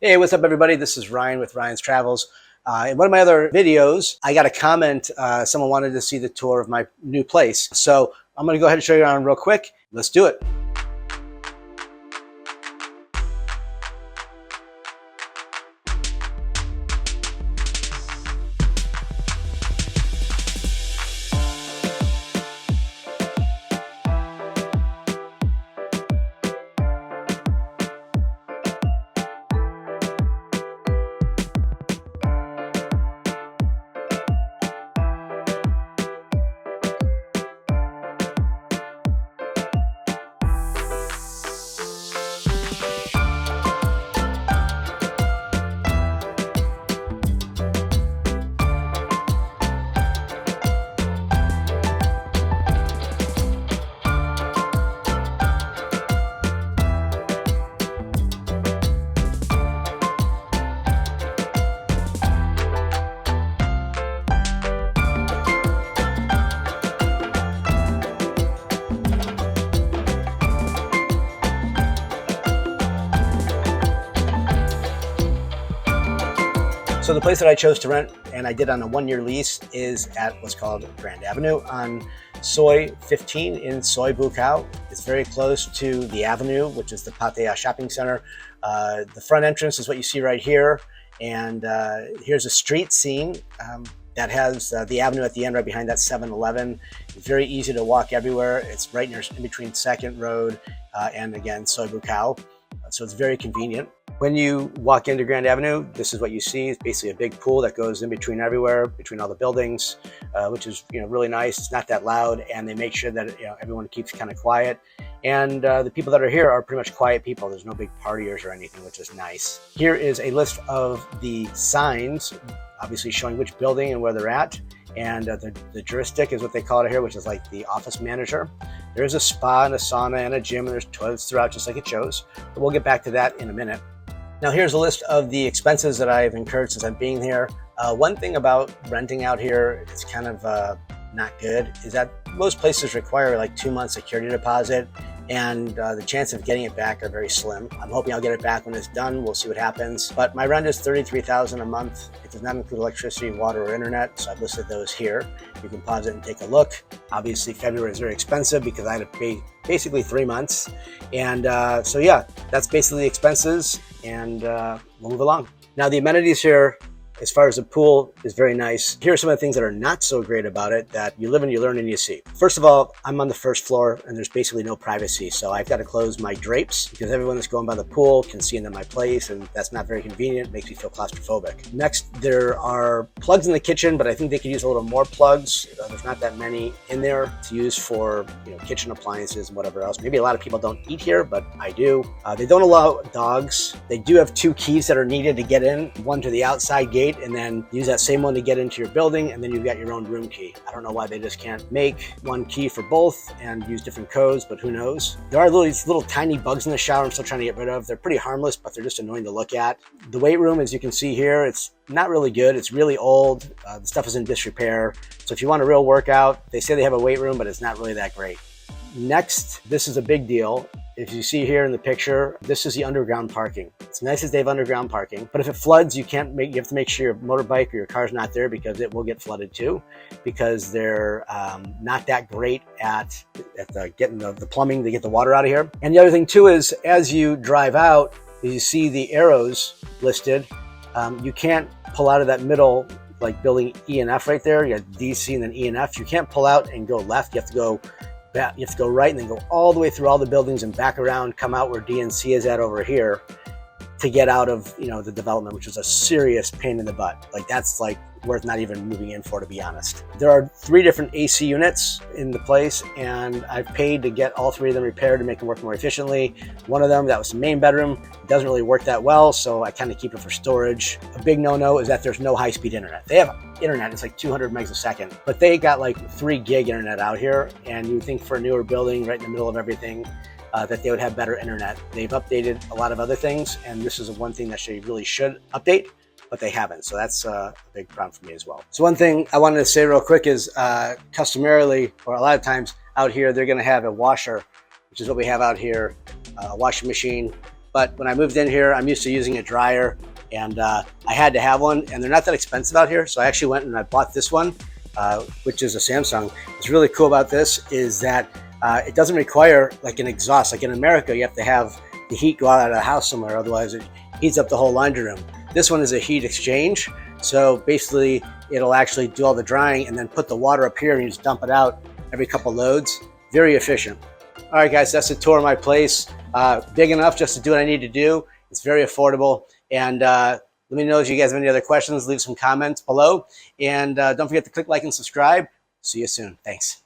Hey, what's up everybody? This is Ryan with Ryan's Travels. In one of my other videos, I got a comment. Someone wanted to see the tour of my new place. So I'm going to go ahead and show you around real quick. Let's do it. So the place that I chose to rent, and I did on a one-year lease, is at what's called Grand Avenue on Soi 15 in Soi Bucao. It's very close to the Avenue, which is the Pattaya shopping center. The front entrance is what you see right here. And here's a street scene that has the Avenue at the end right behind that 7-Eleven. It's very easy to walk everywhere. It's right near in between 2nd Road and again, Soi Bucao. So it's very convenient. When you walk into Grand Avenue, this is what you see. It's basically a big pool that goes in between everywhere, between all the buildings, which is really nice. It's not that loud, and they make sure that everyone keeps kind of quiet. And the people that are here are pretty much quiet people. There's no big partiers or anything, which is nice. Here is a list of the signs, obviously showing which building and where they're at. And the juristic is what they call it here, which is like the office manager. There's a spa and a sauna and a gym, and there's toilets throughout, just like it shows. But we'll get back to that in a minute. Now here's a list of the expenses that I've incurred since I'm being here. One thing about renting out here, it's kind of not good, is that most places require like 2 months security deposit, and the chance of getting it back are very slim. I'm hoping I'll get it back when it's done. We'll see what happens. But my rent is $33,000 a month. It does not include electricity, water, or internet, so I've listed those here. You can pause it and take a look. Obviously, February is very expensive because I had to pay basically 3 months. And so yeah, that's basically the expenses, and we'll move along. Now the amenities here, as far as the pool, is very nice. Here are some of the things that are not so great about it that you live and you learn and you see. First of all, I'm on the 1st floor and there's basically no privacy. So I've got to close my drapes because everyone that's going by the pool can see into my place, and that's not very convenient. It makes me feel claustrophobic. Next, there are plugs in the kitchen, but I think they could use a little more plugs. There's not that many in there to use for kitchen appliances and whatever else. Maybe a lot of people don't eat here, but I do. They don't allow dogs. They do have 2 keys that are needed to get in, one to the outside gate, and then use that same one to get into your building, and then you've got your own room key. I don't know why they just can't make one key for both and use different codes, but who knows. There are these little tiny bugs in the shower I'm still trying to get rid of. They're pretty harmless, but they're just annoying to look at. The weight room, as you can see here, it's not really good. It's really old. The stuff is in disrepair. So if you want a real workout, they say they have a weight room, but it's not really that great. Next, this is a big deal. If you see here in the picture, this is the underground parking. It's nice as they have underground parking, but if it floods, you have to make sure your motorbike or your car's not there, because it will get flooded too, because they're not that great at getting the plumbing to get the water out of here. And the other thing too is, as you drive out, you see the arrows listed. You can't pull out of that middle, like building E and F right there. You have DC and then E and F. You can't pull out and go left. You have to go back. You have to go right and then go all the way through all the buildings and back around, come out where DNC is at over here, to get out of the development, which is a serious pain in the butt. Like, that's like worth not even moving in for, to be honest. There are 3 different AC units in the place, and I've paid to get all 3 of them repaired to make them work more efficiently. One of them, that was the main bedroom, doesn't really work that well, so I kind of keep it for storage. A big no-no is that there's no high-speed internet. They have internet, it's like 200 megs a second, but they got like 3 gig internet out here, and you would think for a newer building right in the middle of everything, that they would have better internet. They've updated a lot of other things, and this is one thing that they really should update, but they haven't. So that's a big problem for me as well. So one thing I wanted to say real quick is customarily, or a lot of times out here, they're going to have a washer which is what we have out here, a washing machine. But when I moved in here, I'm used to using a dryer, and I had to have one, and they're not that expensive out here. So I actually went and I bought this one, which is a Samsung. What's really cool about this is that it doesn't require like an exhaust. Like in America, you have to have the heat go out of the house somewhere, otherwise it heats up the whole laundry room. This one is a heat exchange. So basically it'll actually do all the drying and then put the water up here and you just dump it out every couple loads. Very efficient. All right, guys, that's a tour of my place. Big enough just to do what I need to do. It's very affordable. And let me know if you guys have any other questions. Leave some comments below. And don't forget to click like and subscribe. See you soon. Thanks.